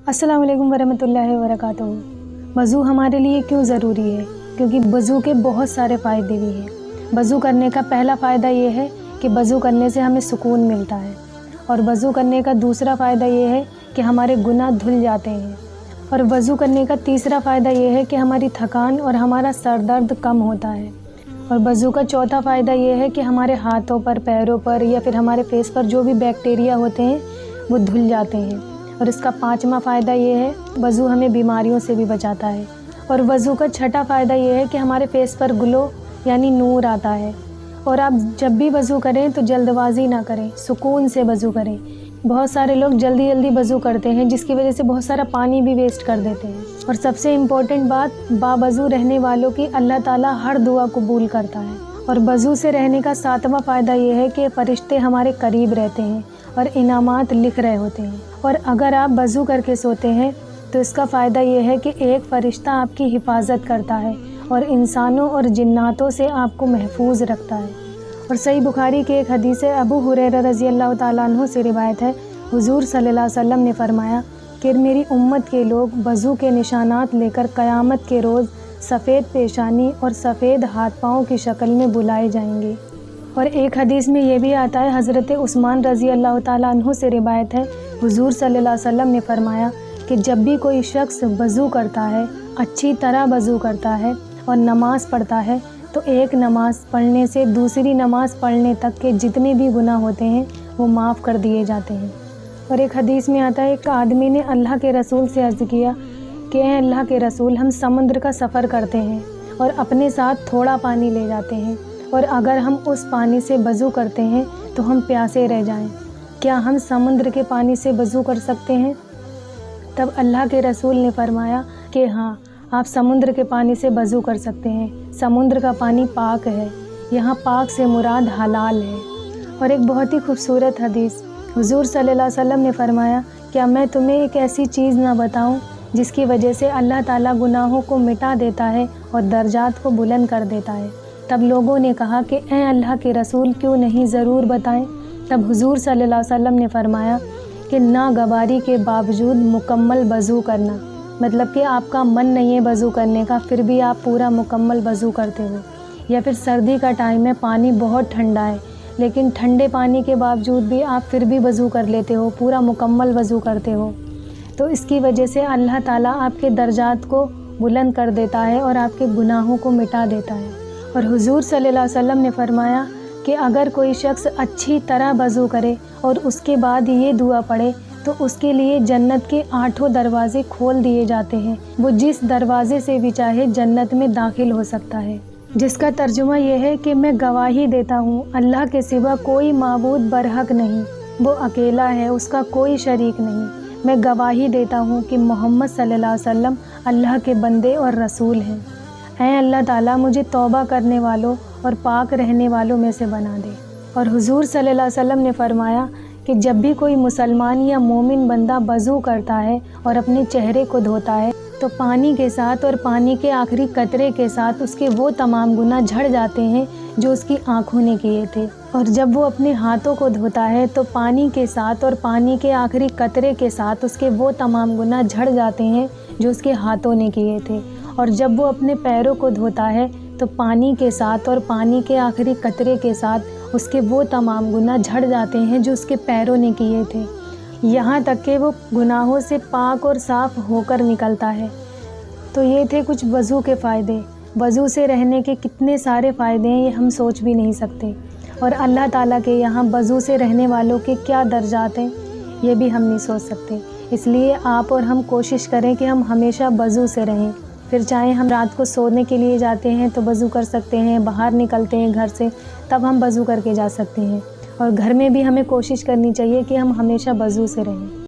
अस्सलाम वालेकुम वरहमतुल्लाहि वबरकातुहू। वज़ू हमारे लिए क्यों ज़रूरी है? क्योंकि वज़ू के बहुत सारे फ़ायदे भी हैं। वज़ू करने का पहला फ़ायदा ये है कि वज़ू करने से हमें सुकून मिलता है, और वज़ू करने का दूसरा फ़ायदा ये है कि हमारे गुनाह धुल जाते हैं, और वज़ू करने का तीसरा फ़ायदा ये है कि हमारी थकान और हमारा सर दर्द कम होता है, और वज़ू का चौथा फ़ायदा ये है कि हमारे हाथों पर, पैरों पर या फिर हमारे फेस पर जो भी बैक्टीरिया होते हैं वो धुल जाते हैं। और इसका पाँचवा फ़ायदा ये है, वज़ू हमें बीमारियों से भी बचाता है। और वज़ू का छठा फ़ायदा ये है कि हमारे फेस पर ग्लो यानी नूर आता है। और आप जब भी वज़ू करें तो जल्दबाज़ी ना करें, सुकून से वज़ू करें। बहुत सारे लोग जल्दी जल्दी वज़ू करते हैं, जिसकी वजह से बहुत सारा पानी भी वेस्ट कर देते हैं। और सबसे इम्पोर्टेंट बात, बावज़ू रहने वालों की अल्लाह ताला हर दुआ कबूल करता है। और वज़ू से रहने का सातवां फ़ायदा ये है कि फ़रिश्ते हमारे करीब रहते हैं और इनामात लिख रहे होते हैं। और अगर आप वज़ू करके सोते हैं तो इसका फ़ायदा ये है कि एक फ़रिश्ता आपकी हिफाजत करता है और इंसानों और जिन्नातों से आपको महफूज रखता है। और सही बुखारी के एक हदीस है, अबू हुरैरा रज़ी अल्लाह ताला अन्हु से रिवायत है, हुज़ूर सल्लल्लाहु अलैहि वसल्लम ने फरमाया कि मेरी उम्मत के लोग वज़ू के निशानात लेकर क़यामत के रोज़ सफ़ेद पेशानी और सफ़ेद हाथ पाँव की शक्ल में बुलाए जाएंगे। और एक हदीस में ये भी आता है, हज़रत उस्मान रज़ी अल्लाह ताला अन्हु से रिवायत है, हुज़ूर सल्लल्लाहु अलैहि वसल्लम ने फरमाया कि जब भी कोई शख्स वज़ू करता है, अच्छी तरह वज़ू करता है और नमाज़ पढ़ता है, तो एक नमाज़ पढ़ने से दूसरी नमाज़ पढ़ने तक के जितने भी गुनाह होते हैं वो माफ़ कर दिए जाते हैं। और एक हदीस में आता है, एक आदमी ने अल्लाह के रसूल से अर्ज़ किया कि ऐ अल्लाह के रसूल, हम समुद्र का सफ़र करते हैं और अपने साथ थोड़ा पानी ले जाते हैं, और अगर हम उस पानी से वज़ू करते हैं तो हम प्यासे रह जाएं, क्या हम समुद्र के पानी से वज़ू कर सकते हैं? तब अल्लाह के रसूल ने फरमाया कि हाँ, आप समुद्र के पानी से वज़ू कर सकते हैं। समुद्र का पानी पाक है, यहाँ पाक से मुराद हलाल है। और एक बहुत ही खूबसूरत हदीस, हुज़ूर सल्लल्लाहु अलैहि वसल्लम ने फरमाया, क्या मैं तुम्हें एक ऐसी चीज़ ना बताऊँ जिसकी वजह से अल्लाह ताला गुनाहों को मिटा देता है और दर्जात को बुलंद कर देता है? तब लोगों ने कहा कि ऐ अल्लाह के रसूल, क्यों नहीं, ज़रूर बताएं। तब हुज़ूर सल्लल्लाहु अलैहि वसल्लम ने फरमाया कि नागवारी के बावजूद मुकम्मल वज़ू करना, मतलब कि आपका मन नहीं है वज़ू करने का, फिर भी आप पूरा मुकम्मल वज़ू करते हो। या फिर सर्दी का टाइम है, पानी बहुत ठंडा है, लेकिन ठंडे पानी के बावजूद भी आप फिर भी वज़ू कर लेते हो, पूरा मुकम्मल वज़ू करते हो, तो इसकी वजह से अल्लाह ताला आपके दर्जात को बुलंद कर देता है और आपके गुनाहों को मिटा देता है। और हुज़ूर सल्लल्लाहु अलैहि वसल्लम ने फरमाया कि अगर कोई शख्स अच्छी तरह वज़ू करे और उसके बाद ये दुआ पढ़े तो उसके लिए जन्नत के 8 दरवाज़े खोल दिए जाते हैं। वो जिस दरवाज़े से भी चाहे जन्नत में दाखिल हो सकता है, जिसका तर्जुमा ये है कि मैं गवाही देता हूँ, अल्लाह के सिवा कोई माबूद बरहक नहीं, वो अकेला है, उसका कोई शरीक नहीं। मैं गवाही देता हूँ कि मोहम्मद सल्लल्लाहु अलैहि वसल्लम अल्लाह के बंदे और रसूल हैं। ऐ अल्लाह ताला, मुझे तौबा करने वालों और पाक रहने वालों में से बना दे। और हुज़ूर सल्लल्लाहु अलैहि वसल्लम ने फरमाया कि जब भी कोई मुसलमान या मोमिन बंदा वज़ू करता है और अपने चेहरे को धोता है, तो पानी के साथ और पानी के आखिरी कतरे के साथ उसके वो तमाम गुनाह झड़ जाते हैं जो उसकी आँखों ने किए थे। और जब वो अपने हाथों को धोता है तो पानी के साथ और पानी के आखिरी कतरे के साथ उसके वो तमाम गुनाह झड़ जाते हैं जो उसके हाथों ने किए थे। और जब वो अपने पैरों को धोता है तो पानी के साथ और पानी के आखिरी कतरे के साथ उसके वो तमाम गुनाह झड़ जाते हैं जो उसके पैरों ने किए थे, यहाँ तक कि वो गुनाहों से पाक और साफ़ होकर निकलता है। तो ये थे कुछ वज़ू के फ़ायदे। वज़ू से रहने के कितने सारे फ़ायदे हैं, ये हम सोच भी नहीं सकते। और अल्लाह ताला के यहाँ वज़ू से रहने वालों के क्या दर्जात हैं, ये भी हम नहीं सोच सकते। इसलिए आप और हम कोशिश करें कि हम हमेशा वज़ू से रहें। फिर चाहे हम रात को सोने के लिए जाते हैं तो वज़ू कर सकते हैं, बाहर निकलते हैं घर से तब हम वज़ू करके जा सकते हैं, और घर में भी हमें कोशिश करनी चाहिए कि हम हमेशा वज़ू से रहें।